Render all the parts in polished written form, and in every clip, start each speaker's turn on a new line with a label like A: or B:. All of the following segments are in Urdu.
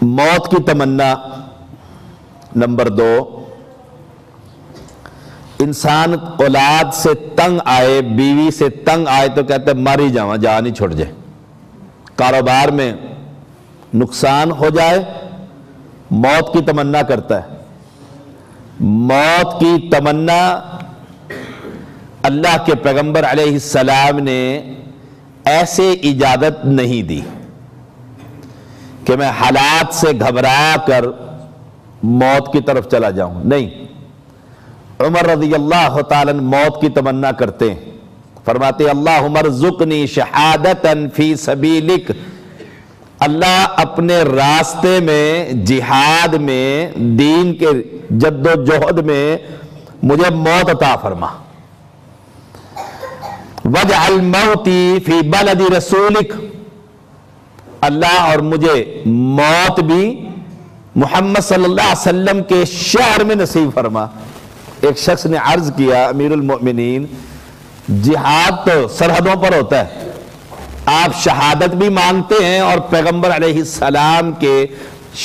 A: موت کی تمنا نمبر 2، انسان اولاد سے تنگ آئے، بیوی سے تنگ آئے تو کہتے ہیں مر ہی جاواں، جان ہی چھوڑ جائے، کاروبار میں نقصان ہو جائے، موت کی تمنا کرتا ہے۔ موت کی تمنا اللہ کے پیغمبر علیہ السلام نے ایسے اجازت نہیں دی کہ میں حالات سے گھبرا کر موت کی طرف چلا جاؤں، نہیں۔ عمر رضی اللہ تعالیٰ موت کی تمنا کرتے ہیں، فرماتے اللہم ارزقنی شہادتا فی سبیلک، اللہ اپنے راستے میں، جہاد میں، دین کے جد و جہد میں مجھے موت عطا فرما۔ وَاجْعَلْ مَوْتِي فِي بَلَدِ رَسُولِكَ، اللہ اور مجھے موت بھی محمد صلی اللہ علیہ وسلم کے شہر میں نصیب فرما۔ ایک شخص نے عرض کیا امیر المؤمنین، جہاد تو سرحدوں پر ہوتا ہے، آپ شہادت بھی مانگتے ہیں اور پیغمبر علیہ السلام کے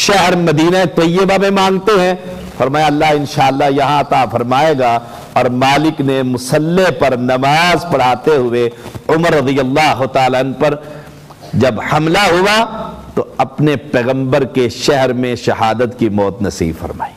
A: شہر مدینہ طیبہ میں مانگتے ہیں؟ فرمایا اللہ انشاءاللہ یہاں عطا فرمائے گا۔ اور مالک نے مصلی پر نماز پڑھاتے ہوئے عمر رضی اللہ تعالیٰ عنہ پر جب حملہ ہوا تو اپنے پیغمبر کے شہر میں شہادت کی موت نصیب فرمائی۔